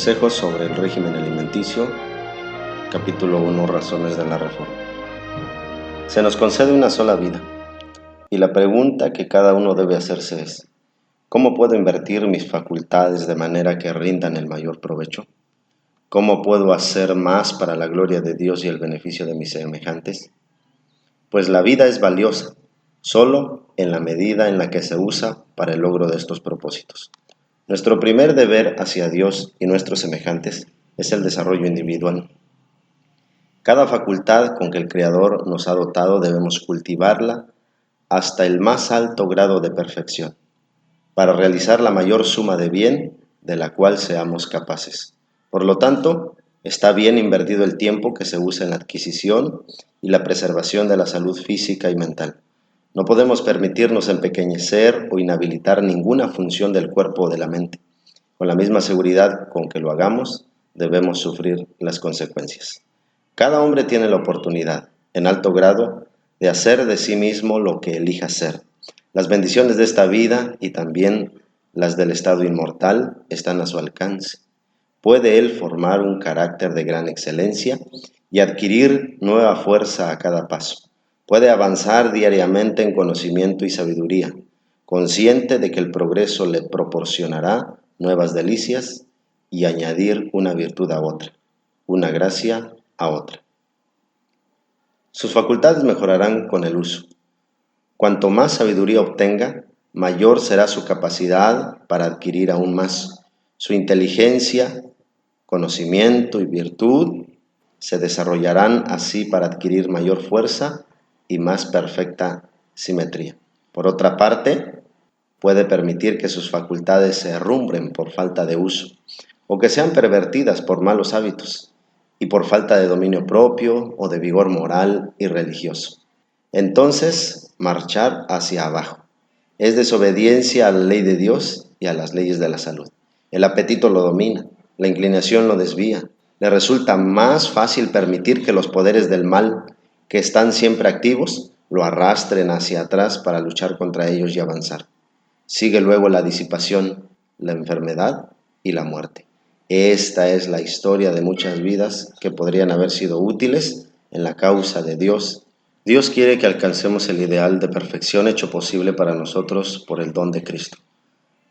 Consejos sobre el régimen alimenticio, capítulo 1, Razones de la Reforma. Se nos concede una sola vida, y la pregunta que cada uno debe hacerse es: ¿cómo puedo invertir mis facultades de manera que rindan el mayor provecho? ¿Cómo puedo hacer más para la gloria de Dios y el beneficio de mis semejantes? Pues la vida es valiosa, solo en la medida en la que se usa para el logro de estos propósitos. Nuestro primer deber hacia Dios y nuestros semejantes es el desarrollo individual. Cada facultad con que el Creador nos ha dotado debemos cultivarla hasta el más alto grado de perfección, para realizar la mayor suma de bien de la cual seamos capaces. Por lo tanto, está bien invertido el tiempo que se usa en la adquisición y la preservación de la salud física y mental. No podemos permitirnos empequeñecer o inhabilitar ninguna función del cuerpo o de la mente. Con la misma seguridad con que lo hagamos, debemos sufrir las consecuencias. Cada hombre tiene la oportunidad, en alto grado, de hacer de sí mismo lo que elija ser. Las bendiciones de esta vida y también las del estado inmortal están a su alcance. Puede él formar un carácter de gran excelencia y adquirir nueva fuerza a cada paso. Puede avanzar diariamente en conocimiento y sabiduría, consciente de que el progreso le proporcionará nuevas delicias y añadir una virtud a otra, una gracia a otra. Sus facultades mejorarán con el uso. Cuanto más sabiduría obtenga, mayor será su capacidad para adquirir aún más. Su inteligencia, conocimiento y virtud se desarrollarán así para adquirir mayor fuerza y más perfecta simetría. Por otra parte, puede permitir que sus facultades se herrumbren por falta de uso, o que sean pervertidas por malos hábitos y por falta de dominio propio o de vigor moral y religioso. Entonces, marchar hacia abajo es desobediencia a la ley de Dios y a las leyes de la salud. El apetito lo domina, la inclinación lo desvía. Le resulta más fácil permitir que los poderes del mal, que están siempre activos, lo arrastren hacia atrás para luchar contra ellos y avanzar. Sigue luego la disipación, la enfermedad y la muerte. Esta es la historia de muchas vidas que podrían haber sido útiles en la causa de Dios. Dios quiere que alcancemos el ideal de perfección hecho posible para nosotros por el don de Cristo.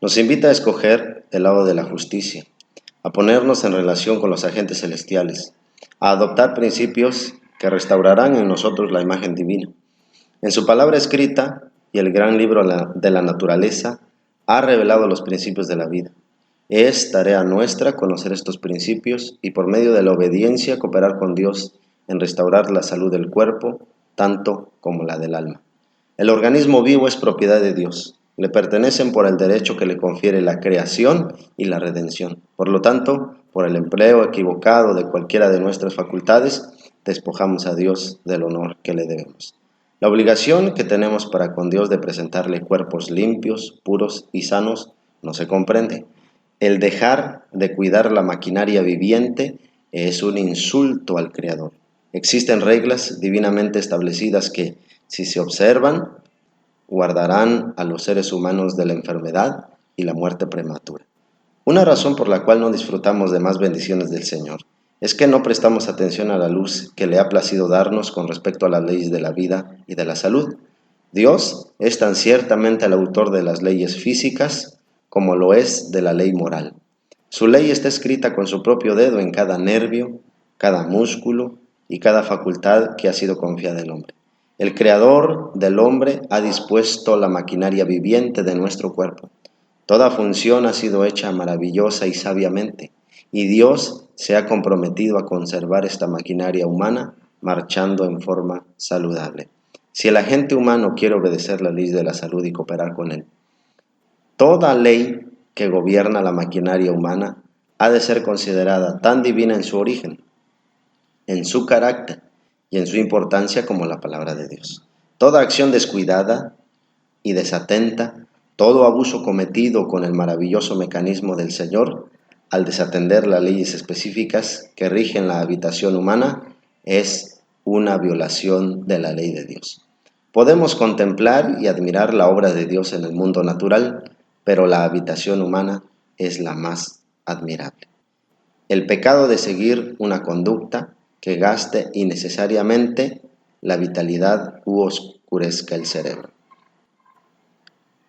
Nos invita a escoger el lado de la justicia, a ponernos en relación con los agentes celestiales, a adoptar principios que restaurarán en nosotros la imagen divina. En su palabra escrita y el gran libro de la naturaleza, ha revelado los principios de la vida. Es tarea nuestra conocer estos principios y por medio de la obediencia cooperar con Dios en restaurar la salud del cuerpo, tanto como la del alma. El organismo vivo es propiedad de Dios. Le pertenecen por el derecho que le confiere la creación y la redención. Por lo tanto, por el empleo equivocado de cualquiera de nuestras facultades, despojamos a Dios del honor que le debemos. La obligación que tenemos para con Dios de presentarle cuerpos limpios, puros y sanos no se comprende. El dejar de cuidar la maquinaria viviente es un insulto al Creador. Existen reglas divinamente establecidas que, si se observan, guardarán a los seres humanos de la enfermedad y la muerte prematura. Una razón por la cual no disfrutamos de más bendiciones del Señor es que no prestamos atención a la luz que le ha placido darnos con respecto a las leyes de la vida y de la salud. Dios es tan ciertamente el autor de las leyes físicas como lo es de la ley moral. Su ley está escrita con su propio dedo en cada nervio, cada músculo y cada facultad que ha sido confiada al hombre. El Creador del hombre ha dispuesto la maquinaria viviente de nuestro cuerpo. Toda función ha sido hecha maravillosa y sabiamente, y Dios se ha comprometido a conservar esta maquinaria humana marchando en forma saludable. Si el agente humano quiere obedecer la ley de la salud y cooperar con él, toda ley que gobierna la maquinaria humana ha de ser considerada tan divina en su origen, en su carácter y en su importancia como la palabra de Dios. Toda acción descuidada y desatenta, todo abuso cometido con el maravilloso mecanismo del Señor, al desatender las leyes específicas que rigen la habitación humana, es una violación de la ley de Dios. Podemos contemplar y admirar la obra de Dios en el mundo natural, pero la habitación humana es la más admirable. el pecado de seguir una conducta que gaste innecesariamente la vitalidad u oscurezca el cerebro.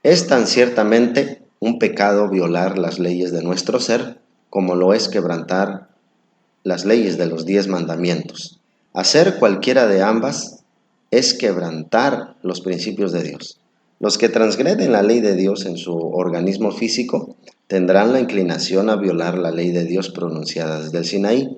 Es tan ciertamente un pecado violar las leyes de nuestro ser como lo es quebrantar las leyes de los 10 mandamientos. Hacer cualquiera de ambas es quebrantar los principios de Dios. Los que transgreden la ley de Dios en su organismo físico tendrán la inclinación a violar la ley de Dios pronunciada desde el Sinaí.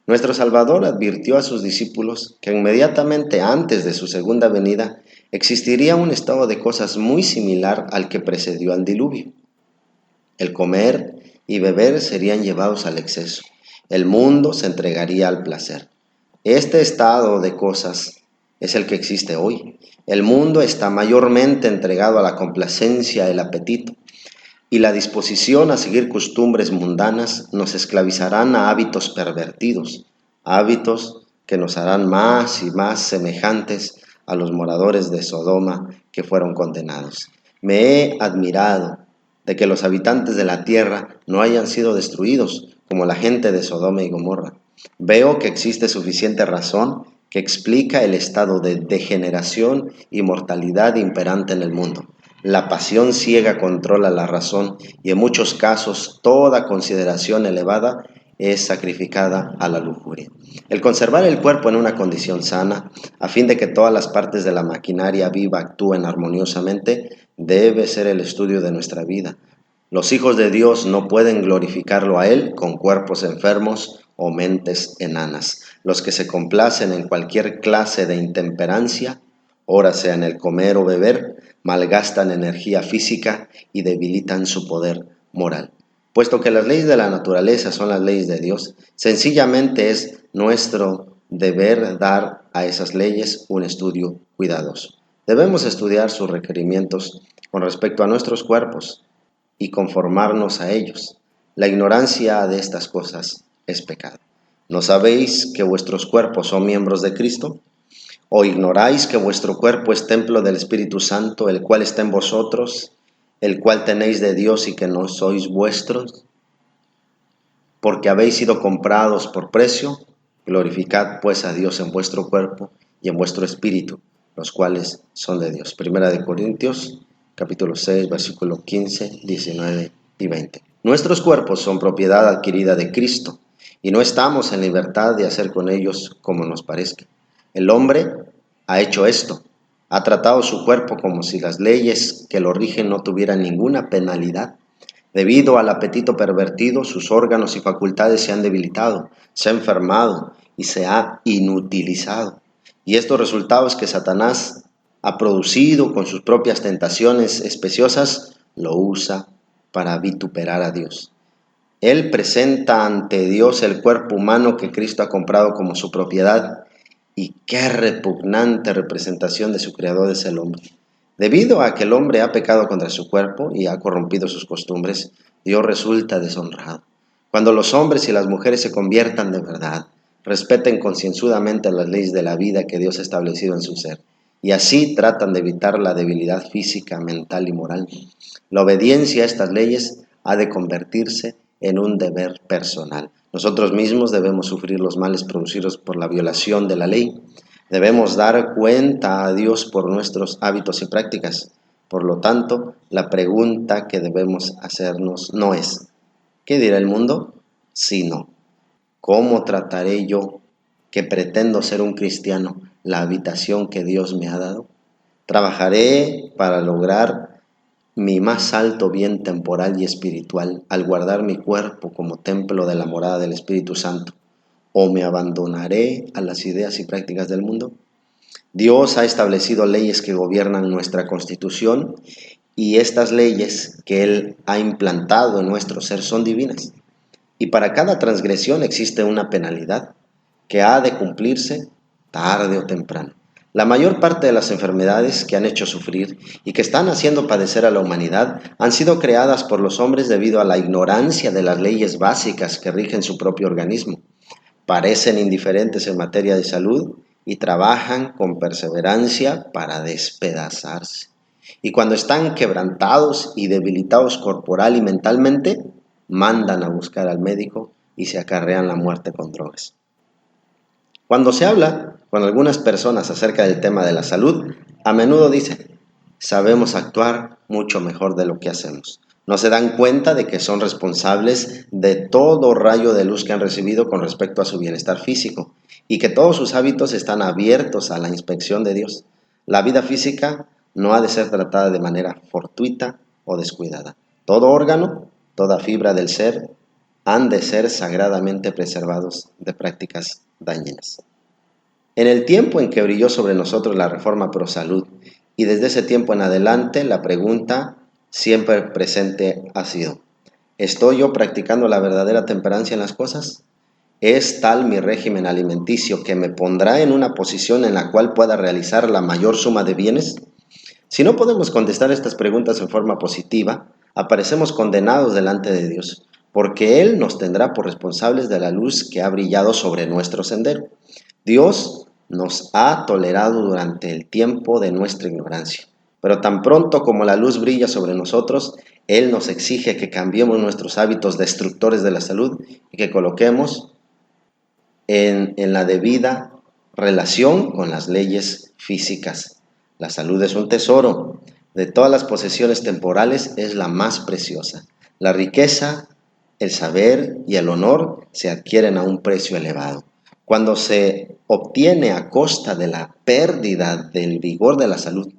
Nuestro Salvador advirtió a sus discípulos que inmediatamente antes de su segunda venida existiría un estado de cosas muy similar al que precedió al diluvio. El comer y beber serían llevados al exceso. El mundo se entregaría al placer. Este estado de cosas es el que existe hoy. El mundo está mayormente entregado a la complacencia, el apetito, y la disposición a seguir costumbres mundanas nos esclavizarán a hábitos pervertidos, hábitos que nos harán más y más semejantes a los moradores de Sodoma que fueron condenados. Me he admirado de que los habitantes de la tierra no hayan sido destruidos como la gente de Sodoma y Gomorra. Veo que existe suficiente razón que explica el estado de degeneración y mortalidad imperante en el mundo. La pasión ciega controla la razón y en muchos casos toda consideración elevada es sacrificada a la lujuria. El conservar el cuerpo en una condición sana, a fin de que todas las partes de la maquinaria viva actúen armoniosamente, debe ser el estudio de nuestra vida. Los hijos de Dios no pueden glorificarlo a Él con cuerpos enfermos o mentes enanas. Los que se complacen en cualquier clase de intemperancia, ora sea en el comer o beber, malgastan energía física y debilitan su poder moral. Puesto que las leyes de la naturaleza son las leyes de Dios, sencillamente es nuestro deber dar a esas leyes un estudio cuidadoso. Debemos estudiar sus requerimientos con respecto a nuestros cuerpos y conformarnos a ellos. La ignorancia de estas cosas es pecado. ¿No sabéis que vuestros cuerpos son miembros de Cristo? ¿O ignoráis que vuestro cuerpo es templo del Espíritu Santo, el cual está en vosotros, el cual tenéis de Dios y que no sois vuestros? Porque habéis sido comprados por precio, glorificad pues a Dios en vuestro cuerpo y en vuestro espíritu, los cuales son de Dios. Primera de Corintios, capítulo 6, versículo 15, 19 y 20. Nuestros cuerpos son propiedad adquirida de Cristo y no estamos en libertad de hacer con ellos como nos parezca. El hombre ha hecho esto, ha tratado su cuerpo como si las leyes que lo rigen no tuvieran ninguna penalidad. Debido al apetito pervertido, sus órganos y facultades se han debilitado, se ha enfermado y se ha inutilizado. Y estos resultados que Satanás ha producido con sus propias tentaciones especiosas, lo usa para vituperar a Dios. Él presenta ante Dios el cuerpo humano que Cristo ha comprado como su propiedad. Y qué repugnante representación de su creador es el hombre. Debido a que el hombre ha pecado contra su cuerpo y ha corrompido sus costumbres, Dios resulta deshonrado. Cuando los hombres y las mujeres se conviertan de verdad, respeten concienzudamente las leyes de la vida que Dios ha establecido en su ser, y así tratan de evitar la debilidad física, mental y moral. La obediencia a estas leyes ha de convertirse en un deber personal. Nosotros mismos debemos sufrir los males producidos por la violación de la ley. Debemos dar cuenta a Dios por nuestros hábitos y prácticas. Por lo tanto, la pregunta que debemos hacernos no es ¿qué dirá el mundo?, sino ¿cómo trataré yo, que pretendo ser un cristiano, la habitación que Dios me ha dado? Trabajaré para lograr mi más alto bien temporal y espiritual al guardar mi cuerpo como templo de la morada del Espíritu Santo, ¿o me abandonaré a las ideas y prácticas del mundo? Dios ha establecido leyes que gobiernan nuestra constitución y estas leyes que Él ha implantado en nuestro ser son divinas. Y para cada transgresión existe una penalidad que ha de cumplirse tarde o temprano. La mayor parte de las enfermedades que han hecho sufrir y que están haciendo padecer a la humanidad han sido creadas por los hombres debido a la ignorancia de las leyes básicas que rigen su propio organismo. Parecen indiferentes en materia de salud y trabajan con perseverancia para despedazarse. Y cuando están quebrantados y debilitados corporal y mentalmente, mandan a buscar al médico y se acarrean la muerte con drogas. Cuando se habla con algunas personas acerca del tema de la salud, a menudo dicen: sabemos actuar mucho mejor de lo que hacemos. No se dan cuenta de que son responsables de todo rayo de luz que han recibido con respecto a su bienestar físico y que todos sus hábitos están abiertos a la inspección de Dios. La vida física no ha de ser tratada de manera fortuita o descuidada. Todo órgano, toda fibra del ser han de ser sagradamente preservados de prácticas dañinas. En el tiempo en que brilló sobre nosotros la Reforma Pro Salud, y desde ese tiempo en adelante, la pregunta siempre presente ha sido: ¿estoy yo practicando la verdadera temperancia en las cosas? ¿Es tal mi régimen alimenticio que me pondrá en una posición en la cual pueda realizar la mayor suma de bienes? Si no podemos contestar estas preguntas en forma positiva, aparecemos condenados delante de Dios, porque Él nos tendrá por responsables de la luz que ha brillado sobre nuestro sendero. Dios nos ha tolerado durante el tiempo de nuestra ignorancia, pero tan pronto como la luz brilla sobre nosotros, Él nos exige que cambiemos nuestros hábitos destructores de la salud y que coloquemos en la debida relación con las leyes físicas. La salud es un tesoro. De todas las posesiones temporales es la más preciosa. La riqueza, el saber y el honor se adquieren a un precio elevado. Cuando se obtiene a costa de la pérdida del vigor de la salud.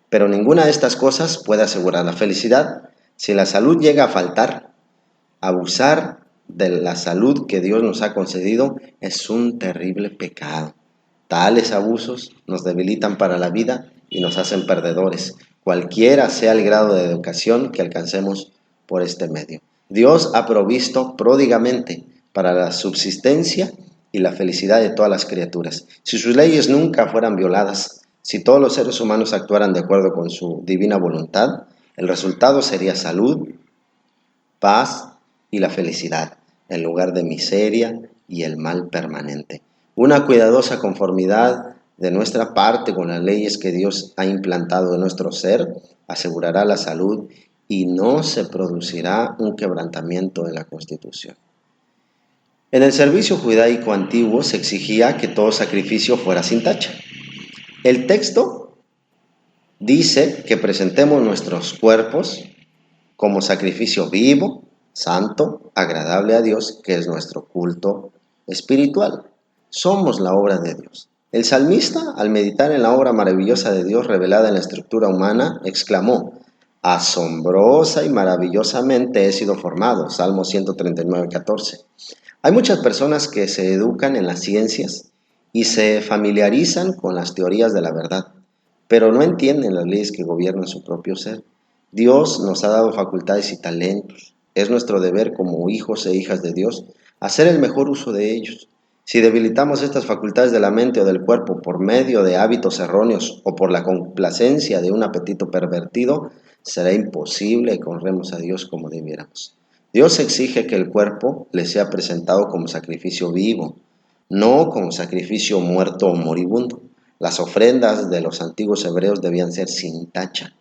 Pero ninguna de estas cosas puede asegurar la felicidad. Si la salud llega a faltar, abusar de la salud que Dios nos ha concedido es un terrible pecado. Tales abusos nos debilitan para la vida y nos hacen perdedores, cualquiera sea el grado de educación que alcancemos por este medio. Dios ha provisto pródigamente para la subsistencia y la felicidad de todas las criaturas. Si sus leyes nunca fueran violadas, si todos los seres humanos actuaran de acuerdo con su divina voluntad, el resultado sería salud, paz y la felicidad, en lugar de miseria y el mal permanente. Una cuidadosa conformidad de nuestra parte con las leyes que Dios ha implantado en nuestro ser asegurará la salud y no se producirá un quebrantamiento de la Constitución. En el servicio judaico antiguo se exigía que todo sacrificio fuera sin tacha. El texto dice que presentemos nuestros cuerpos como sacrificio vivo, santo, agradable a Dios, que es nuestro culto espiritual. Somos la obra de Dios. El salmista, al meditar en la obra maravillosa de Dios revelada en la estructura humana, exclamó: asombrosa y maravillosamente he sido formado. Salmo 139:14. Hay muchas personas que se educan en las ciencias y se familiarizan con las teorías de la verdad, pero no entienden las leyes que gobiernan su propio ser. Dios nos ha dado facultades y talentos. Es nuestro deber como hijos e hijas de Dios hacer el mejor uso de ellos. Si debilitamos estas facultades de la mente o del cuerpo por medio de hábitos erróneos o por la complacencia de un apetito pervertido, será imposible que honremos a Dios como debiéramos. Dios exige que el cuerpo le sea presentado como sacrificio vivo, no como sacrificio muerto o moribundo. Las ofrendas de los antiguos hebreos debían ser sin tacha.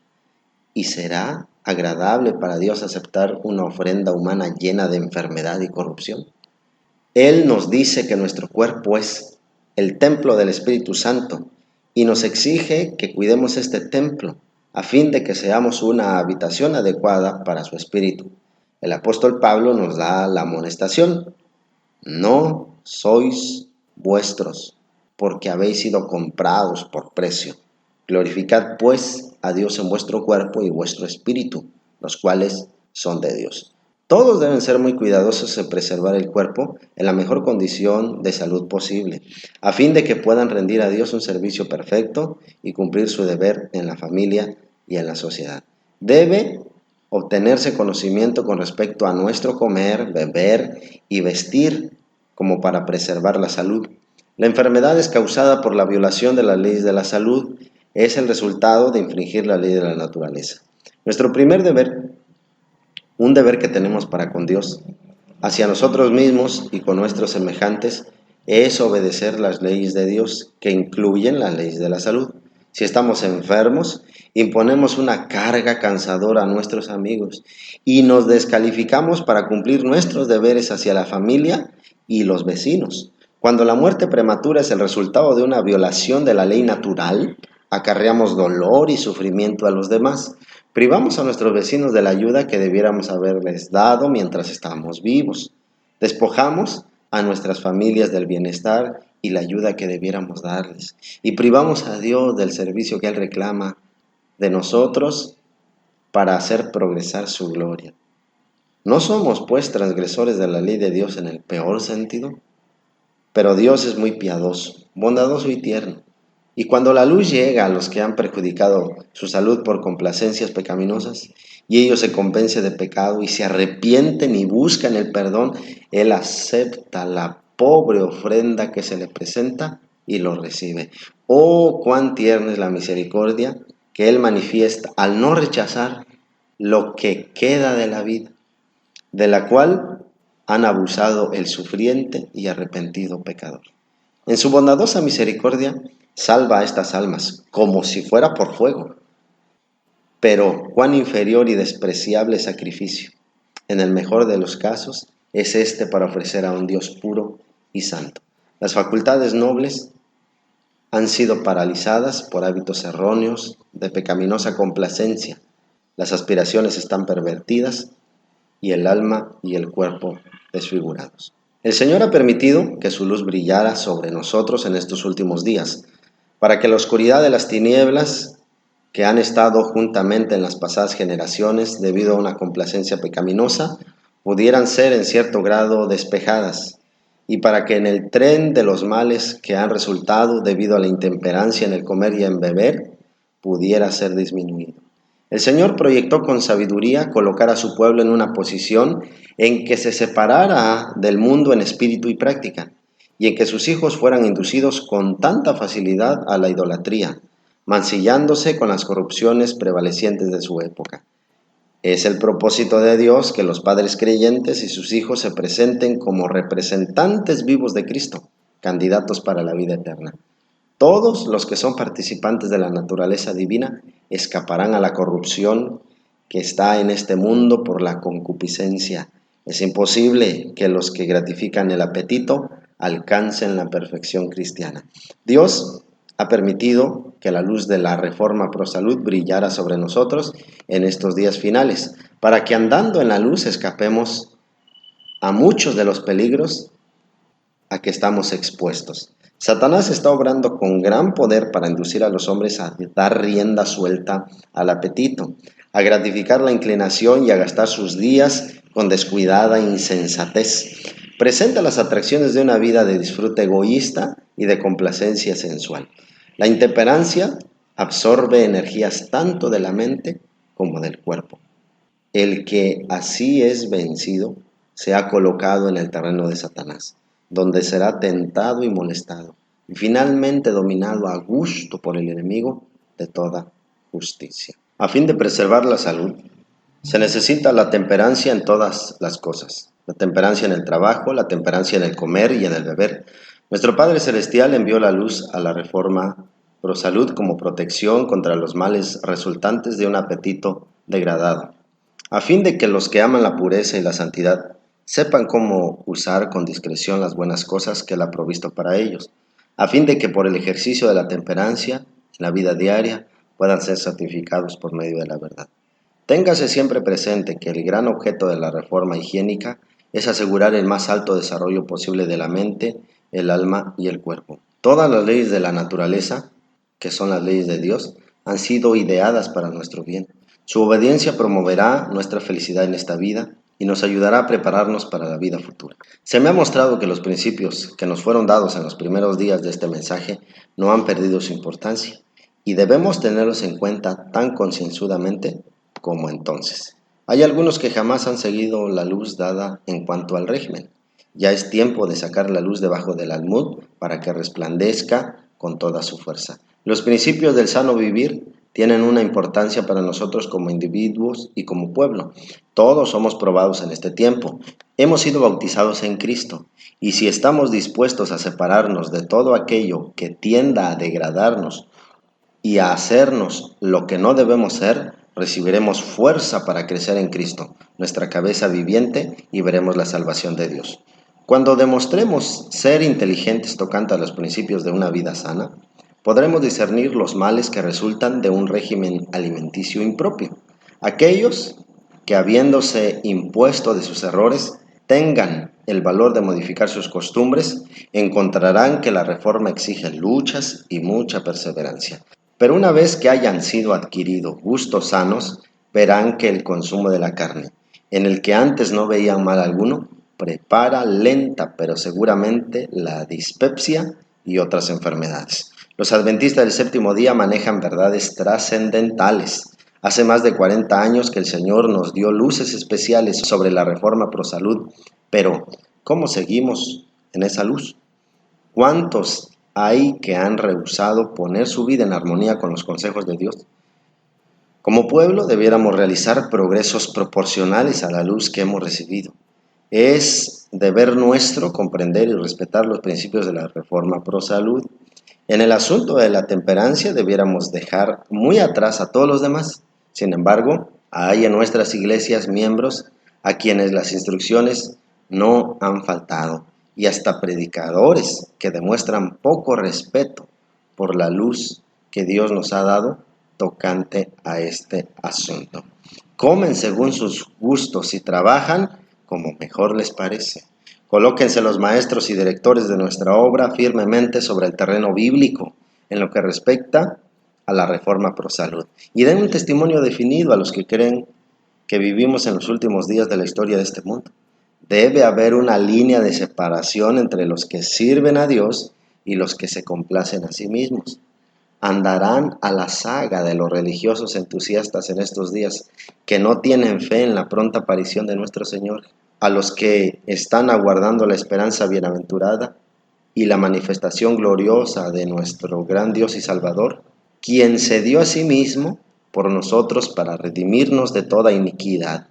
¿Y será agradable para Dios aceptar una ofrenda humana llena de enfermedad y corrupción? Él nos dice que nuestro cuerpo es el templo del Espíritu Santo y nos exige que cuidemos este templo a fin de que seamos una habitación adecuada para su Espíritu. El apóstol Pablo nos da la amonestación: no sois vuestros, porque habéis sido comprados por precio. Glorificad pues a Dios en vuestro cuerpo y vuestro espíritu, los cuales son de Dios. Todos deben ser muy cuidadosos en preservar el cuerpo en la mejor condición de salud posible, a fin de que puedan rendir a Dios un servicio perfecto y cumplir su deber en la familia y en la sociedad. Debe obtenerse conocimiento con respecto a nuestro comer, beber y vestir como para preservar la salud. La enfermedad es causada por la violación de las leyes de la salud. Es el resultado de infringir la ley de la naturaleza. Nuestro primer deber, un deber que tenemos para con Dios, hacia nosotros mismos y con nuestros semejantes, es obedecer las leyes de Dios, que incluyen las leyes de la salud. Si estamos enfermos, imponemos una carga cansadora a nuestros amigos y nos descalificamos para cumplir nuestros deberes hacia la familia y los vecinos. Cuando la muerte prematura es el resultado de una violación de la ley natural, acarreamos dolor y sufrimiento a los demás. Privamos a nuestros vecinos de la ayuda que debiéramos haberles dado mientras estábamos vivos. Despojamos a nuestras familias del bienestar y la ayuda que debiéramos darles. Y privamos a Dios del servicio que Él reclama de nosotros para hacer progresar su gloria. ¿No somos, pues, transgresores de la ley de Dios en el peor sentido? Pero Dios es muy piadoso, bondadoso y tierno. Y cuando la luz llega a los que han perjudicado su salud por complacencias pecaminosas, y ellos se convencen de pecado y se arrepienten y buscan el perdón, Él acepta la pobre ofrenda que se le presenta y lo recibe. Oh, cuán tierna es la misericordia que Él manifiesta al no rechazar lo que queda de la vida, de la cual han abusado el sufriente y arrepentido pecador. En su bondadosa misericordia salva a estas almas como si fuera por fuego. Pero cuán inferior y despreciable sacrificio, en el mejor de los casos, es este para ofrecer a un Dios puro y santo. Las facultades nobles han sido paralizadas por hábitos erróneos de pecaminosa complacencia. Las aspiraciones están pervertidas y el alma y el cuerpo desfigurados. El Señor ha permitido que su luz brillara sobre nosotros en estos últimos días, para que la oscuridad de las tinieblas que han estado juntamente en las pasadas generaciones debido a una complacencia pecaminosa pudieran ser en cierto grado despejadas, y para que en el tren de los males que han resultado debido a la intemperancia en el comer y en beber pudiera ser disminuido. El Señor proyectó con sabiduría colocar a su pueblo en una posición en que se separara del mundo en espíritu y práctica, y en que sus hijos fueran inducidos con tanta facilidad a la idolatría, mancillándose con las corrupciones prevalecientes de su época. Es el propósito de Dios que los padres creyentes y sus hijos se presenten como representantes vivos de Cristo, candidatos para la vida eterna. Todos los que son participantes de la naturaleza divina escaparán a la corrupción que está en este mundo por la concupiscencia. Es imposible que los que gratifican el apetito alcancen la perfección cristiana. Dios ha permitido que la luz de la Reforma Pro Salud brillara sobre nosotros en estos días finales, para que andando en la luz escapemos a muchos de los peligros a que estamos expuestos. Satanás está obrando con gran poder para inducir a los hombres a dar rienda suelta al apetito, a gratificar la inclinación y a gastar sus días con descuidada insensatez. Presenta las atracciones de una vida de disfrute egoísta y de complacencia sensual. La intemperancia absorbe energías tanto de la mente como del cuerpo. El que así es vencido se ha colocado en el terreno de Satanás, donde será tentado y molestado, y finalmente dominado a gusto por el enemigo de toda justicia. A fin de preservar la salud, se necesita la temperancia en todas las cosas, la temperancia en el trabajo, la temperancia en el comer y en el beber. Nuestro Padre Celestial envió la luz a la Reforma Pro Salud como protección contra los males resultantes de un apetito degradado, a fin de que los que aman la pureza y la santidad sepan cómo usar con discreción las buenas cosas que Él ha provisto para ellos, a fin de que por el ejercicio de la temperancia en la vida diaria puedan ser santificados por medio de la verdad. Téngase siempre presente que el gran objeto de la reforma higiénica es asegurar el más alto desarrollo posible de la mente, el alma y el cuerpo. Todas las leyes de la naturaleza, que son las leyes de Dios, han sido ideadas para nuestro bien. Su obediencia promoverá nuestra felicidad en esta vida y nos ayudará a prepararnos para la vida futura. Se me ha mostrado que los principios que nos fueron dados en los primeros días de este mensaje no han perdido su importancia y debemos tenerlos en cuenta tan concienzudamente como entonces. Hay algunos que jamás han seguido la luz dada en cuanto al régimen. Ya es tiempo de sacar la luz debajo del almud para que resplandezca con toda su fuerza. Los principios del sano vivir tienen una importancia para nosotros como individuos y como pueblo. Todos somos probados en este tiempo. Hemos sido bautizados en Cristo, y si estamos dispuestos a separarnos de todo aquello que tienda a degradarnos y a hacernos lo que no debemos ser, recibiremos fuerza para crecer en Cristo, nuestra cabeza viviente, y veremos la salvación de Dios. Cuando demostremos ser inteligentes tocante a los principios de una vida sana, podremos discernir los males que resultan de un régimen alimenticio impropio. Aquellos que, habiéndose impuesto de sus errores, tengan el valor de modificar sus costumbres, encontrarán que la reforma exige luchas y mucha perseverancia. Pero una vez que hayan sido adquiridos gustos sanos, verán que el consumo de la carne, en el que antes no veían mal alguno, prepara lenta pero seguramente la dispepsia y otras enfermedades. Los adventistas del séptimo día manejan verdades trascendentales. Hace más de 40 años que el Señor nos dio luces especiales sobre la reforma pro salud, pero ¿cómo seguimos en esa luz? ¿Cuántos hay que han rehusado poner su vida en armonía con los consejos de Dios? Como pueblo debiéramos realizar progresos proporcionales a la luz que hemos recibido. Es deber nuestro comprender y respetar los principios de la reforma pro salud. En el asunto de la temperancia debiéramos dejar muy atrás a todos los demás. Sin embargo, hay en nuestras iglesias miembros a quienes las instrucciones no han faltado, y hasta predicadores que demuestran poco respeto por la luz que Dios nos ha dado tocante a este asunto. Comen según sus gustos y trabajan como mejor les parece. Colóquense los maestros y directores de nuestra obra firmemente sobre el terreno bíblico en lo que respecta a la reforma pro salud, y den un testimonio definido a los que creen que vivimos en los últimos días de la historia de este mundo. Debe haber una línea de separación entre los que sirven a Dios y los que se complacen a sí mismos. Andarán a la saga de los religiosos entusiastas en estos días que no tienen fe en la pronta aparición de nuestro Señor, a los que están aguardando la esperanza bienaventurada y la manifestación gloriosa de nuestro gran Dios y Salvador, quien se dio a sí mismo por nosotros para redimirnos de toda iniquidad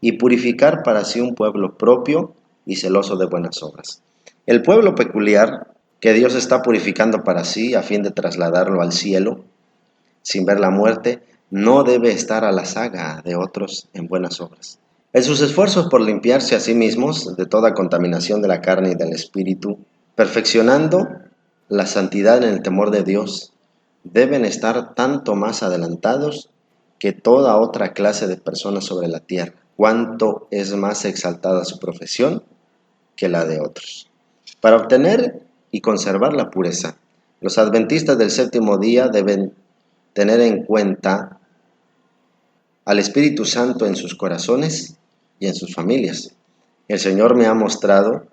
y purificar para sí un pueblo propio y celoso de buenas obras. El pueblo peculiar que Dios está purificando para sí a fin de trasladarlo al cielo, sin ver la muerte, no debe estar a la saga de otros en buenas obras. En sus esfuerzos por limpiarse a sí mismos de toda contaminación de la carne y del espíritu, perfeccionando la santidad en el temor de Dios, deben estar tanto más adelantados que toda otra clase de personas sobre la tierra, cuanto es más exaltada su profesión que la de otros. Para obtener y conservar la pureza, los adventistas del séptimo día deben tener en cuenta al Espíritu Santo en sus corazones y en sus familias. El Señor me ha mostrado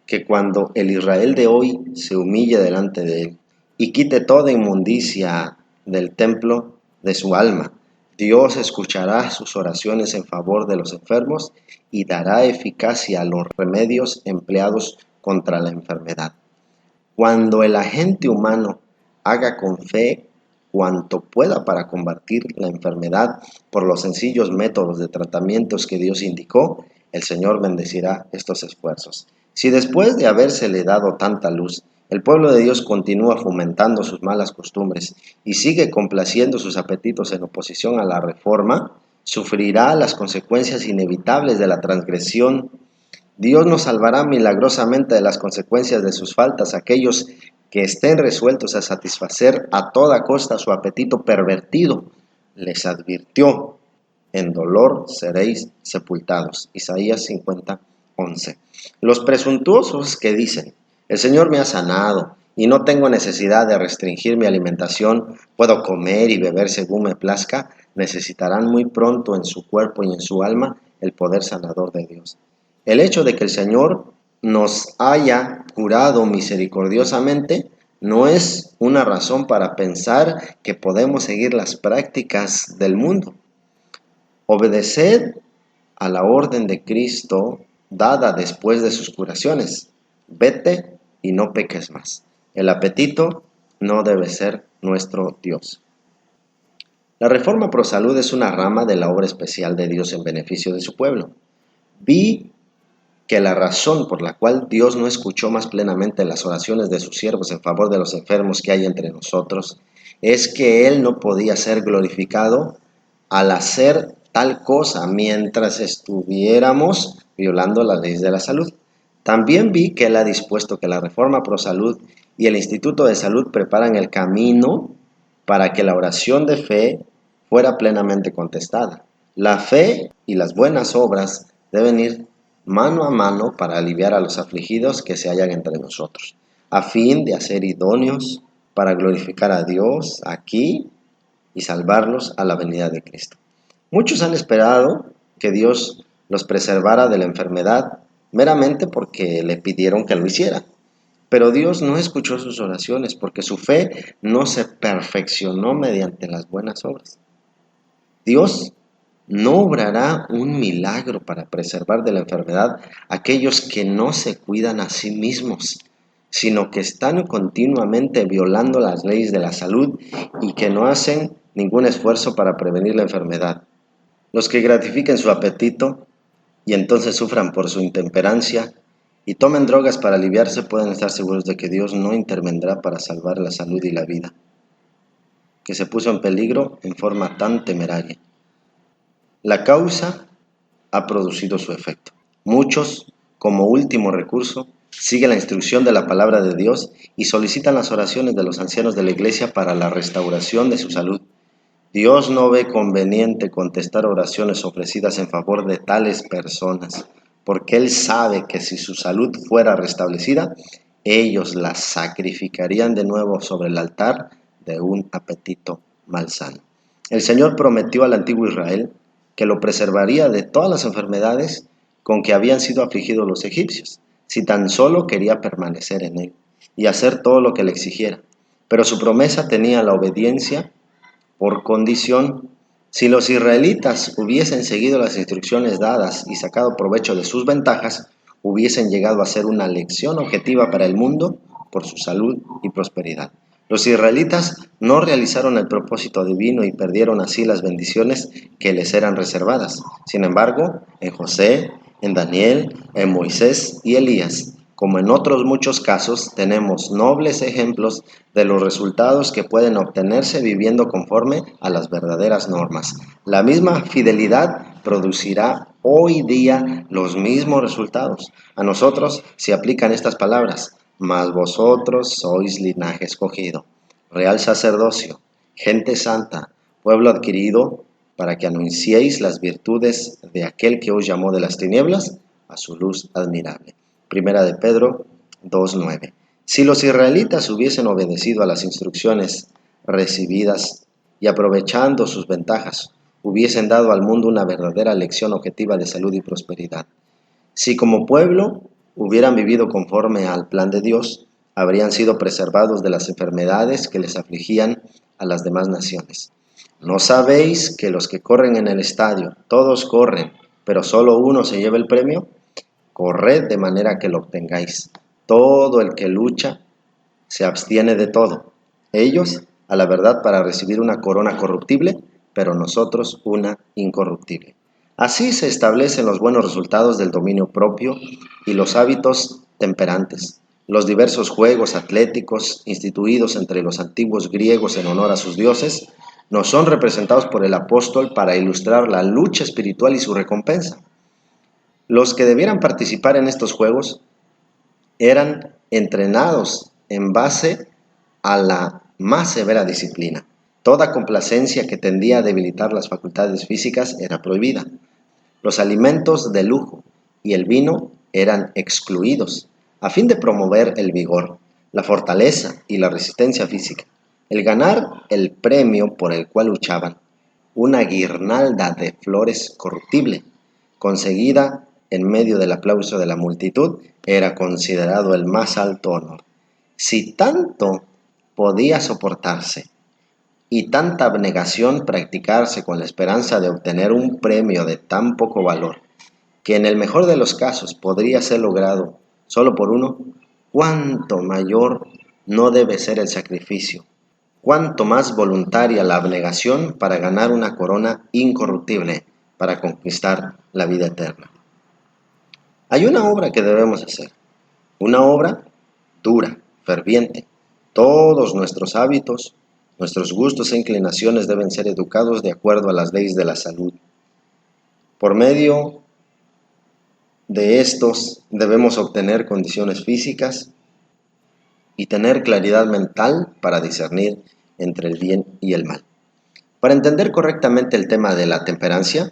que cuando el Israel de hoy se humille delante de Él y quite toda inmundicia del templo de su alma, Dios escuchará sus oraciones en favor de los enfermos y dará eficacia a los remedios empleados contra la enfermedad. Cuando el agente humano haga con fe cuanto pueda para combatir la enfermedad por los sencillos métodos de tratamientos que Dios indicó, el Señor bendecirá estos esfuerzos. Si después de habérsele dado tanta luz, el pueblo de Dios continúa fomentando sus malas costumbres y sigue complaciendo sus apetitos en oposición a la reforma, sufrirá las consecuencias inevitables de la transgresión. Dios nos salvará milagrosamente de las consecuencias de sus faltas, aquellos que estén resueltos a satisfacer a toda costa su apetito pervertido. Les advirtió: en dolor seréis sepultados. Isaías 50:11. Los presuntuosos que dicen: el Señor me ha sanado y no tengo necesidad de restringir mi alimentación, puedo comer y beber según me plazca, necesitarán muy pronto en su cuerpo y en su alma el poder sanador de Dios. El hecho de que el Señor nos haya curado misericordiosamente no es una razón para pensar que podemos seguir las prácticas del mundo. Obedeced a la orden de Cristo dada después de sus curaciones. Vete y no peques más. El apetito no debe ser nuestro Dios. La reforma pro salud es una rama de la obra especial de Dios en beneficio de su pueblo. Vi que la razón por la cual Dios no escuchó más plenamente las oraciones de sus siervos en favor de los enfermos que hay entre nosotros es que Él no podía ser glorificado al hacer tal cosa mientras estuviéramos violando las leyes de la salud. También vi que Él ha dispuesto que la Reforma Pro Salud y el Instituto de Salud preparan el camino para que la oración de fe fuera plenamente contestada. La fe y las buenas obras deben ir mano a mano para aliviar a los afligidos que se hallan entre nosotros, a fin de hacer idóneos para glorificar a Dios aquí y salvarlos a la venida de Cristo. Muchos han esperado que Dios los preservara de la enfermedad meramente porque le pidieron que lo hiciera. Pero Dios no escuchó sus oraciones porque su fe no se perfeccionó mediante las buenas obras. Dios no obrará un milagro para preservar de la enfermedad a aquellos que no se cuidan a sí mismos, sino que están continuamente violando las leyes de la salud y que no hacen ningún esfuerzo para prevenir la enfermedad. Los que gratifiquen su apetito y entonces sufran por su intemperancia y tomen drogas para aliviarse pueden estar seguros de que Dios no intervendrá para salvar la salud y la vida, que se puso en peligro en forma tan temeraria. La causa ha producido su efecto. Muchos, como último recurso, siguen la instrucción de la palabra de Dios y solicitan las oraciones de los ancianos de la iglesia para la restauración de su salud. Dios no ve conveniente contestar oraciones ofrecidas en favor de tales personas, porque Él sabe que si su salud fuera restablecida, ellos la sacrificarían de nuevo sobre el altar de un apetito malsano. El Señor prometió al antiguo Israel que lo preservaría de todas las enfermedades con que habían sido afligidos los egipcios, si tan solo quería permanecer en Él y hacer todo lo que le exigiera. Pero su promesa tenía la obediencia por condición. Si los israelitas hubiesen seguido las instrucciones dadas y sacado provecho de sus ventajas, hubiesen llegado a ser una lección objetiva para el mundo por su salud y prosperidad. Los israelitas no realizaron el propósito divino y perdieron así las bendiciones que les eran reservadas. Sin embargo, en José, en Daniel, en Moisés y Elías, como en otros muchos casos, tenemos nobles ejemplos de los resultados que pueden obtenerse viviendo conforme a las verdaderas normas. La misma fidelidad producirá hoy día los mismos resultados. A nosotros se aplican estas palabras: mas vosotros sois linaje escogido, real sacerdocio, gente santa, pueblo adquirido, para que anunciéis las virtudes de aquel que os llamó de las tinieblas a su luz admirable. Primera de Pedro 2:9. Si los israelitas hubiesen obedecido a las instrucciones recibidas y aprovechando sus ventajas, hubiesen dado al mundo una verdadera lección objetiva de salud y prosperidad. Si como pueblo hubieran vivido conforme al plan de Dios, habrían sido preservados de las enfermedades que les afligían a las demás naciones. ¿No sabéis que los que corren en el estadio, todos corren, pero solo uno se lleva el premio? Corred de manera que lo obtengáis. Todo el que lucha se abstiene de todo. Ellos, a la verdad, para recibir una corona corruptible, pero nosotros una incorruptible. Así se establecen los buenos resultados del dominio propio y los hábitos temperantes. Los diversos juegos atléticos instituidos entre los antiguos griegos en honor a sus dioses nos son representados por el apóstol para ilustrar la lucha espiritual y su recompensa. Los que debieran participar en estos juegos eran entrenados en base a la más severa disciplina. Toda complacencia que tendía a debilitar las facultades físicas era prohibida. Los alimentos de lujo y el vino eran excluidos, a fin de promover el vigor, la fortaleza y la resistencia física. El ganar el premio por el cual luchaban, una guirnalda de flores corruptible, conseguida en medio del aplauso de la multitud, era considerado el más alto honor. Si tanto podía soportarse y tanta abnegación practicarse con la esperanza de obtener un premio de tan poco valor, que en el mejor de los casos podría ser logrado solo por uno, cuánto mayor no debe ser el sacrificio, cuánto más voluntaria la abnegación para ganar una corona incorruptible, para conquistar la vida eterna. Hay una obra que debemos hacer, una obra dura, ferviente. Todos nuestros hábitos, Nuestros gustos e inclinaciones deben ser educados de acuerdo a las leyes de la salud. Por medio de estos debemos obtener condiciones físicas y tener claridad mental para discernir entre el bien y el mal. Para entender correctamente el tema de la temperancia,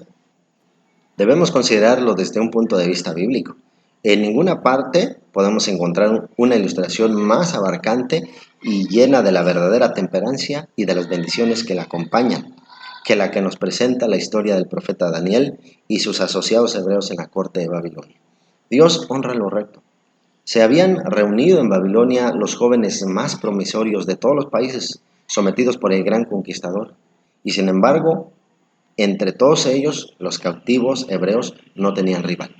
debemos considerarlo desde un punto de vista bíblico. En ninguna parte podemos encontrar una ilustración más abarcante y llena de la verdadera temperancia y de las bendiciones que la acompañan, que la que nos presenta la historia del profeta Daniel y sus asociados hebreos en la corte de Babilonia. Dios honra lo recto. Se habían reunido en Babilonia los jóvenes más promisorios de todos los países sometidos por el gran conquistador, y sin embargo, entre todos ellos, los cautivos hebreos no tenían rival.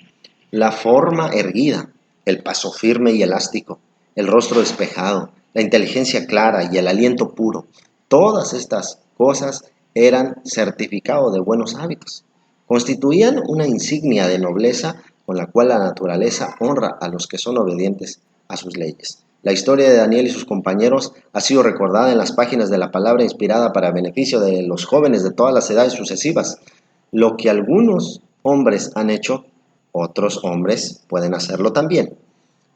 La forma erguida, el paso firme y elástico, el rostro despejado, la inteligencia clara y el aliento puro, todas estas cosas eran certificado de buenos hábitos. Constituían una insignia de nobleza con la cual la naturaleza honra a los que son obedientes a sus leyes. La historia de Daniel y sus compañeros ha sido recordada en las páginas de la palabra inspirada para beneficio de los jóvenes de todas las edades sucesivas. Lo que algunos hombres han hecho, otros hombres pueden hacerlo también.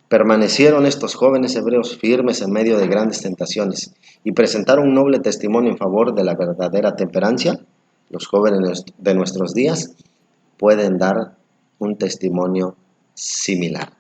Permanecieron estos jóvenes hebreos firmes en medio de grandes tentaciones y presentaron un noble testimonio en favor de la verdadera temperancia. Los jóvenes de nuestros días pueden dar un testimonio similar.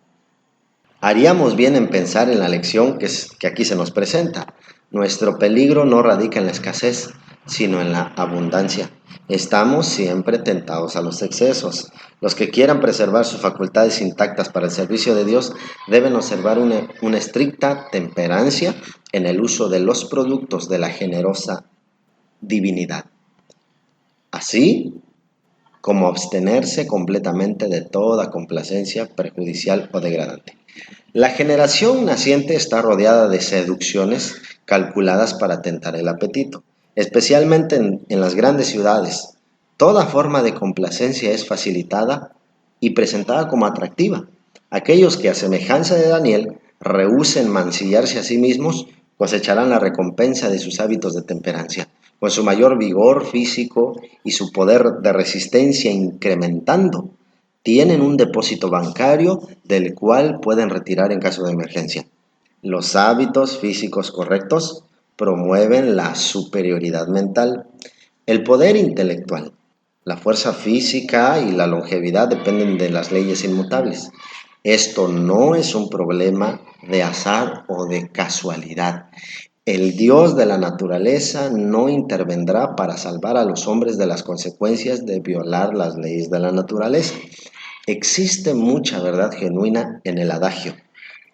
Haríamos bien en pensar en la lección que aquí se nos presenta. Nuestro peligro no radica en la escasez, sino en la abundancia. Estamos siempre tentados a los excesos. Los que quieran preservar sus facultades intactas para el servicio de Dios deben observar una estricta temperancia en el uso de los productos de la generosa divinidad, así como abstenerse completamente de toda complacencia perjudicial o degradante. La generación naciente está rodeada de seducciones calculadas para tentar el apetito, especialmente en las grandes ciudades. Toda forma de complacencia es facilitada y presentada como atractiva. Aquellos que, a semejanza de Daniel, rehúsen mancillarse a sí mismos, cosecharán la recompensa de sus hábitos de temperancia, con su mayor vigor físico y su poder de resistencia incrementando. Tienen un depósito bancario del cual pueden retirar en caso de emergencia. Los hábitos físicos correctos promueven la superioridad mental, el poder intelectual. La fuerza física y la longevidad dependen de las leyes inmutables. Esto no es un problema de azar o de casualidad. El Dios de la naturaleza no intervendrá para salvar a los hombres de las consecuencias de violar las leyes de la naturaleza. Existe mucha verdad genuina en el adagio: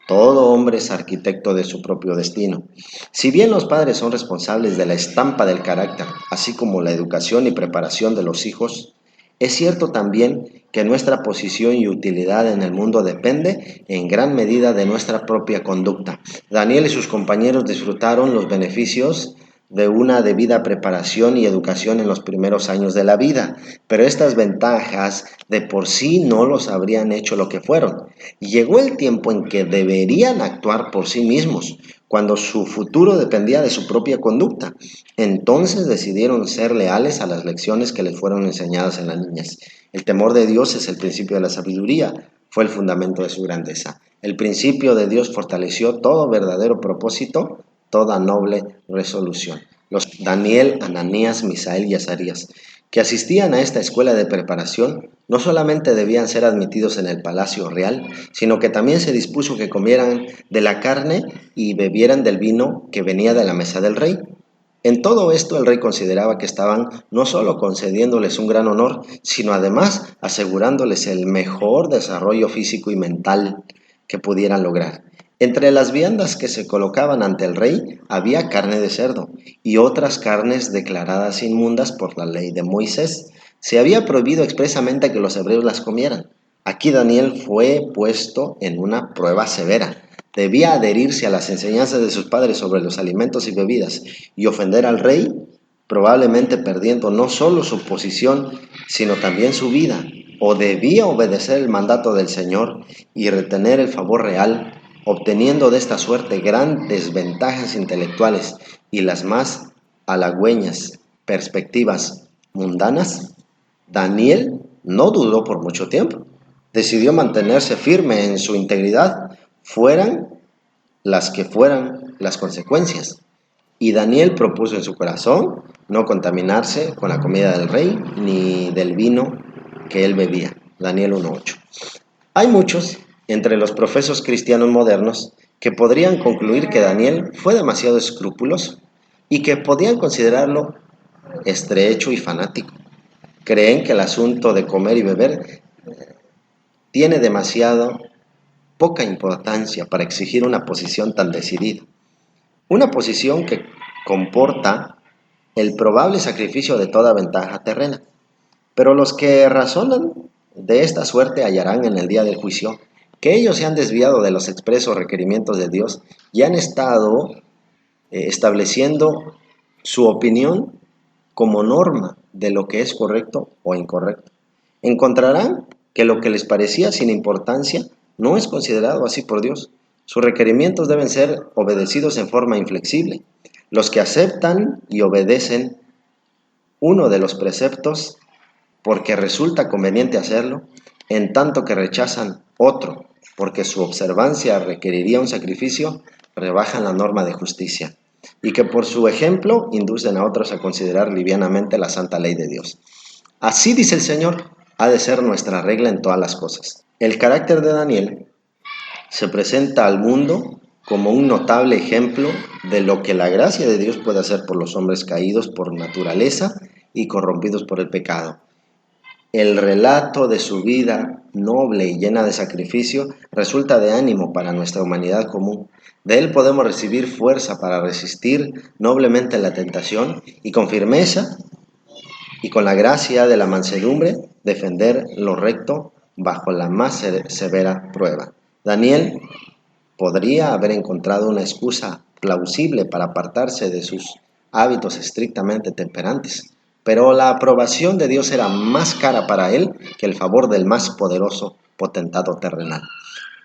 todo hombre es arquitecto de su propio destino. Si bien los padres son responsables de la estampa del carácter, así como la educación y preparación de los hijos, es cierto también que nuestra posición y utilidad en el mundo depende en gran medida de nuestra propia conducta. Daniel y sus compañeros disfrutaron los beneficios de una debida preparación y educación en los primeros años de la vida, pero estas ventajas de por sí no los habrían hecho lo que fueron. Llegó el tiempo en que deberían actuar por sí mismos, cuando su futuro dependía de su propia conducta. Entonces decidieron ser leales a las lecciones que les fueron enseñadas en la niñez. El temor de Dios es el principio de la sabiduría, fue el fundamento de su grandeza. El principio de Dios fortaleció todo verdadero propósito, toda noble resolución. Los Daniel, Ananías, Misael y Azarías, que asistían a esta escuela de preparación, no solamente debían ser admitidos en el palacio real, sino que también se dispuso que comieran de la carne y bebieran del vino que venía de la mesa del rey. En todo esto el rey consideraba que estaban no solo concediéndoles un gran honor, sino además asegurándoles el mejor desarrollo físico y mental que pudieran lograr. Entre las viandas que se colocaban ante el rey había carne de cerdo y otras carnes declaradas inmundas por la ley de Moisés. Se había prohibido expresamente que los hebreos las comieran. Aquí Daniel fue puesto en una prueba severa. Debía adherirse a las enseñanzas de sus padres sobre los alimentos y bebidas y ofender al rey, probablemente perdiendo no solo su posición, sino también su vida. O debía obedecer el mandato del Señor y retener el favor real, obteniendo de esta suerte grandes ventajas intelectuales y las más halagüeñas perspectivas mundanas, Daniel no dudó por mucho tiempo. Decidió mantenerse firme en su integridad, fueran las que fueran las consecuencias. Y Daniel propuso en su corazón no contaminarse con la comida del rey ni del vino que él bebía. Daniel 1:8. Hay muchos, entre los profesos cristianos modernos, que podrían concluir que Daniel fue demasiado escrupuloso y que podían considerarlo estrecho y fanático. Creen que el asunto de comer y beber tiene demasiado poca importancia para exigir una posición tan decidida. Una posición que comporta el probable sacrificio de toda ventaja terrena. Pero los que razonan de esta suerte hallarán en el día del juicio que ellos se han desviado de los expresos requerimientos de Dios y han estado estableciendo su opinión como norma de lo que es correcto o incorrecto. Encontrarán que lo que les parecía sin importancia no es considerado así por Dios. Sus requerimientos deben ser obedecidos en forma inflexible. Los que aceptan y obedecen uno de los preceptos porque resulta conveniente hacerlo, en tanto que rechazan otro porque su observancia requeriría un sacrificio, rebajan la norma de justicia, y que por su ejemplo inducen a otros a considerar livianamente la santa ley de Dios. Así dice el Señor, ha de ser nuestra regla en todas las cosas. El carácter de Daniel se presenta al mundo como un notable ejemplo de lo que la gracia de Dios puede hacer por los hombres caídos por naturaleza y corrompidos por el pecado. El relato de su vida noble y llena de sacrificio resulta de ánimo para nuestra humanidad común. De él podemos recibir fuerza para resistir noblemente la tentación y con firmeza y con la gracia de la mansedumbre defender lo recto bajo la más severa prueba. Daniel podría haber encontrado una excusa plausible para apartarse de sus hábitos estrictamente temperantes, pero la aprobación de Dios era más cara para él que el favor del más poderoso potentado terrenal,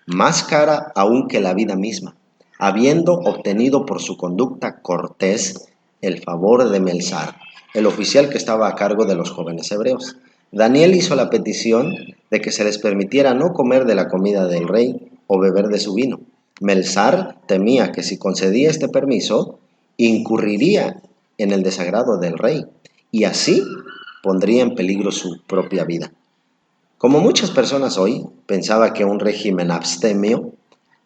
más cara aún que la vida misma, habiendo obtenido por su conducta cortés el favor de Melzar, el oficial que estaba a cargo de los jóvenes hebreos. Daniel hizo la petición de que se les permitiera no comer de la comida del rey o beber de su vino. Melzar temía que si concedía este permiso, incurriría en el desagrado del rey y así pondría en peligro su propia vida. Como muchas personas hoy, pensaba que un régimen abstemio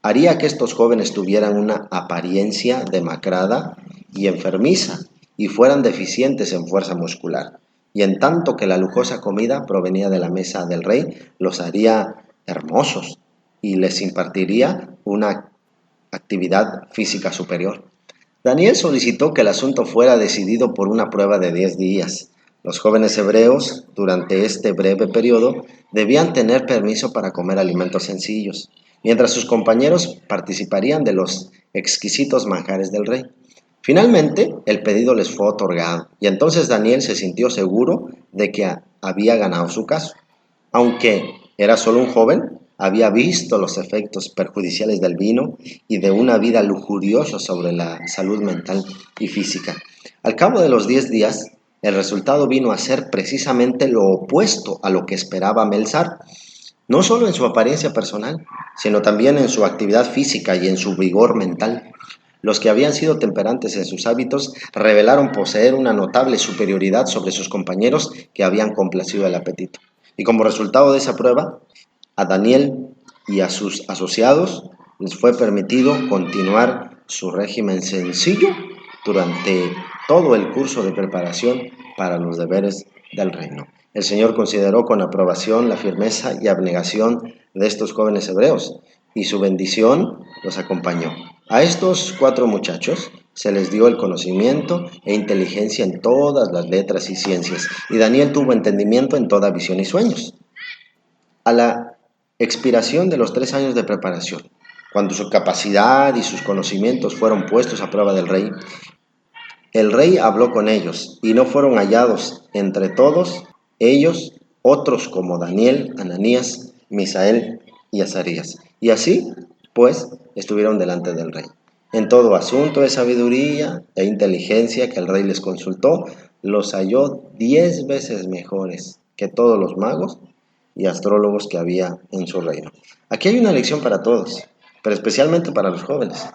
haría que estos jóvenes tuvieran una apariencia demacrada y enfermiza y fueran deficientes en fuerza muscular. Y en tanto que la lujosa comida provenía de la mesa del rey, los haría hermosos y les impartiría una actividad física superior. Daniel solicitó que el asunto fuera decidido por una prueba de 10 días. Los jóvenes hebreos, durante este breve periodo, debían tener permiso para comer alimentos sencillos, mientras sus compañeros participarían de los exquisitos manjares del rey. Finalmente, el pedido les fue otorgado, y entonces Daniel se sintió seguro de que había ganado su caso. Aunque era solo un joven, había visto los efectos perjudiciales del vino y de una vida lujuriosa sobre la salud mental y física. Al cabo de los 10 días, el resultado vino a ser precisamente lo opuesto a lo que esperaba Melzar, no solo en su apariencia personal, sino también en su actividad física y en su vigor mental. Los que habían sido temperantes en sus hábitos revelaron poseer una notable superioridad sobre sus compañeros que habían complacido el apetito. Y como resultado de esa prueba, a Daniel y a sus asociados les fue permitido continuar su régimen sencillo durante todo el curso de preparación para los deberes del reino. El Señor consideró con aprobación la firmeza y abnegación de estos jóvenes hebreos, y su bendición los acompañó. A estos 4 muchachos se les dio el conocimiento e inteligencia en todas las letras y ciencias, y Daniel tuvo entendimiento en toda visión y sueños. A la expiración de los 3 años de preparación, cuando su capacidad y sus conocimientos fueron puestos a prueba del rey, el rey habló con ellos, y no fueron hallados entre todos ellos otros como Daniel, Ananías, Misael y Azarías. Y así, pues, estuvieron delante del rey. En todo asunto de sabiduría e inteligencia que el rey les consultó, los halló 10 veces mejores que todos los magos y astrólogos que había en su reino. Aquí hay una lección para todos, pero especialmente para los jóvenes.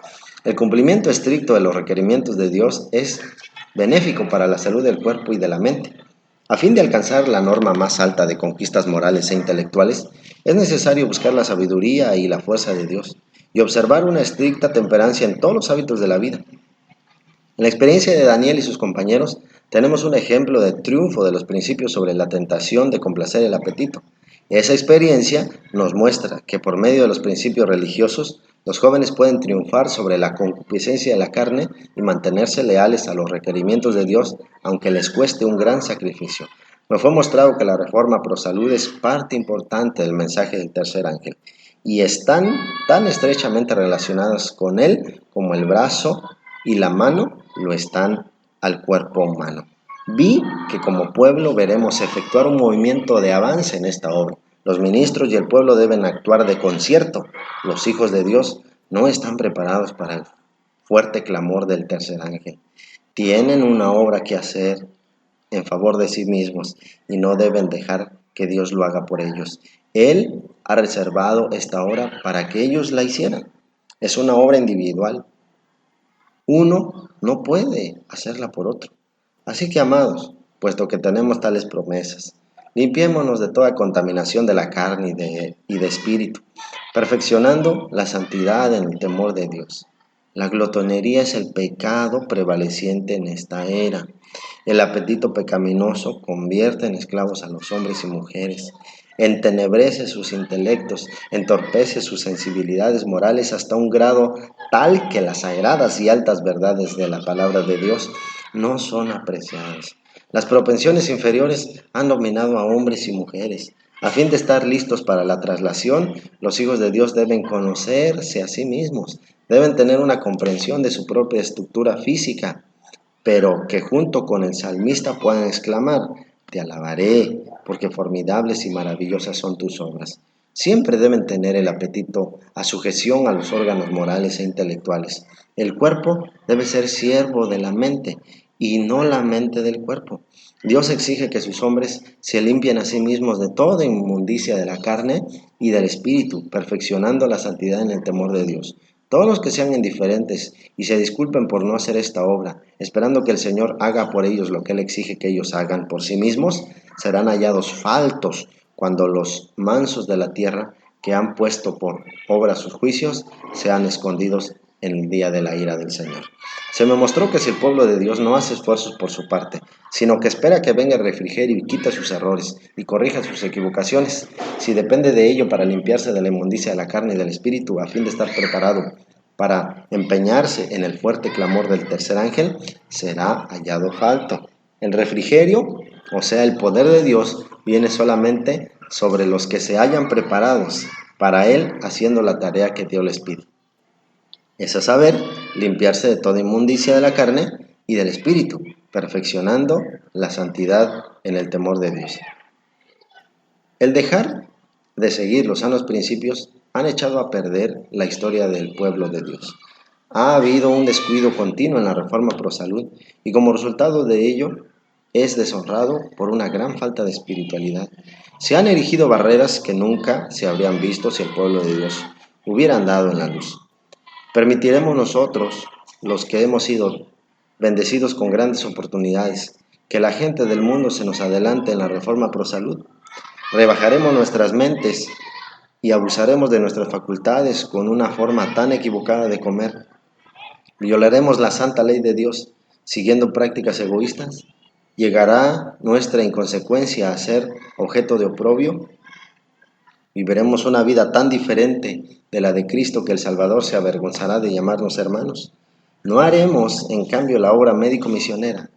El cumplimiento estricto de los requerimientos de Dios es benéfico para la salud del cuerpo y de la mente. A fin de alcanzar la norma más alta de conquistas morales e intelectuales, es necesario buscar la sabiduría y la fuerza de Dios y observar una estricta temperancia en todos los hábitos de la vida. En la experiencia de Daniel y sus compañeros, tenemos un ejemplo de triunfo de los principios sobre la tentación de complacer el apetito. Esa experiencia nos muestra que por medio de los principios religiosos, los jóvenes pueden triunfar sobre la concupiscencia de la carne y mantenerse leales a los requerimientos de Dios, aunque les cueste un gran sacrificio. Me fue mostrado que la reforma pro salud es parte importante del mensaje del tercer ángel y están tan estrechamente relacionadas con él como el brazo y la mano lo están al cuerpo humano. Vi que como pueblo veremos efectuar un movimiento de avance en esta obra. Los ministros y el pueblo deben actuar de concierto. Los hijos de Dios no están preparados para el fuerte clamor del tercer ángel. Tienen una obra que hacer en favor de sí mismos y no deben dejar que Dios lo haga por ellos. Él ha reservado esta obra para que ellos la hicieran. Es una obra individual. Uno no puede hacerla por otro. Así que, amados, puesto que tenemos tales promesas, limpiémonos de toda contaminación de la carne y de espíritu, perfeccionando la santidad en el temor de Dios. La glotonería es el pecado prevaleciente en esta era. El apetito pecaminoso convierte en esclavos a los hombres y mujeres, entenebrece sus intelectos, entorpece sus sensibilidades morales hasta un grado tal que las sagradas y altas verdades de la palabra de Dios no son apreciadas. Las propensiones inferiores han dominado a hombres y mujeres. A fin de estar listos para la traslación, los hijos de Dios deben conocerse a sí mismos, deben tener una comprensión de su propia estructura física, pero que junto con el salmista puedan exclamar: te alabaré, porque formidables y maravillosas son tus obras. Siempre deben tener el apetito a sujeción a los órganos morales e intelectuales. El cuerpo debe ser siervo de la mente y no la mente del cuerpo. Dios exige que sus hombres se limpien a sí mismos de toda inmundicia de la carne y del espíritu, perfeccionando la santidad en el temor de Dios. Todos los que sean indiferentes y se disculpen por no hacer esta obra, esperando que el Señor haga por ellos lo que Él exige que ellos hagan por sí mismos, serán hallados faltos cuando los mansos de la tierra, que han puesto por obra sus juicios, sean escondidos en el día de la ira del Señor. Se me mostró que si el pueblo de Dios no hace esfuerzos por su parte, sino que espera que venga el refrigerio y quita sus errores y corrija sus equivocaciones, si depende de ello para limpiarse de la inmundicia de la carne y del espíritu, a fin de estar preparado para empeñarse en el fuerte clamor del tercer ángel, será hallado falto. El refrigerio, o sea, el poder de Dios, viene solamente sobre los que se hayan preparados para Él, haciendo la tarea que Dios les pide. Es a saber, limpiarse de toda inmundicia de la carne y del espíritu, perfeccionando la santidad en el temor de Dios. El dejar de seguir los sanos principios han echado a perder la historia del pueblo de Dios. Ha habido un descuido continuo en la reforma pro salud y como resultado de ello es deshonrado por una gran falta de espiritualidad. Se han erigido barreras que nunca se habrían visto si el pueblo de Dios hubiera andado en la luz. ¿Permitiremos nosotros, los que hemos sido bendecidos con grandes oportunidades, que la gente del mundo se nos adelante en la reforma pro salud? ¿Rebajaremos nuestras mentes y abusaremos de nuestras facultades con una forma tan equivocada de comer? ¿Violaremos la santa ley de Dios siguiendo prácticas egoístas? ¿Llegará nuestra inconsecuencia a ser objeto de oprobio? ¿Viviremos una vida tan diferente de la de Cristo que el Salvador se avergonzará de llamarnos hermanos? ¿No haremos, en cambio, la obra médico-misionera,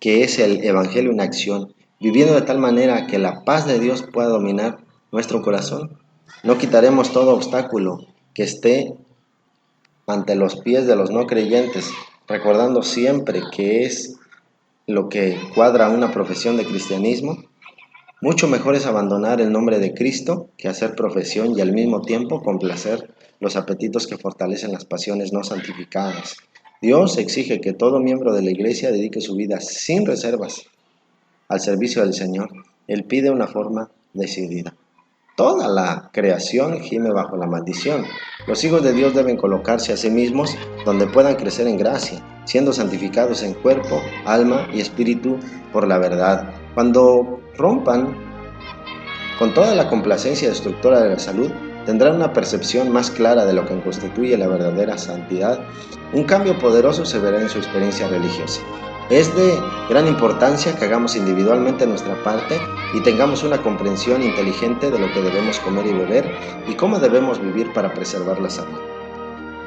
que es el Evangelio en acción, viviendo de tal manera que la paz de Dios pueda dominar nuestro corazón? ¿No quitaremos todo obstáculo que esté ante los pies de los no creyentes, recordando siempre que es lo que cuadra una profesión de cristianismo? Mucho mejor es abandonar el nombre de Cristo que hacer profesión y al mismo tiempo complacer los apetitos que fortalecen las pasiones no santificadas. Dios exige que todo miembro de la Iglesia dedique su vida sin reservas al servicio del Señor. Él pide una forma decidida. Toda la creación gime bajo la maldición. Los hijos de Dios deben colocarse a sí mismos donde puedan crecer en gracia, siendo santificados en cuerpo, alma y espíritu por la verdad. Cuando rompan con toda la complacencia destructora de la salud, tendrán una percepción más clara de lo que constituye la verdadera santidad. Un cambio poderoso se verá en su experiencia religiosa. Es de gran importancia que hagamos individualmente nuestra parte y tengamos una comprensión inteligente de lo que debemos comer y beber y cómo debemos vivir para preservar la salud.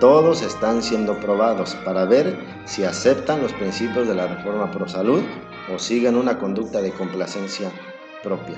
Todos están siendo probados para ver si aceptan los principios de la Reforma Pro Salud o siguen una conducta de complacencia propia.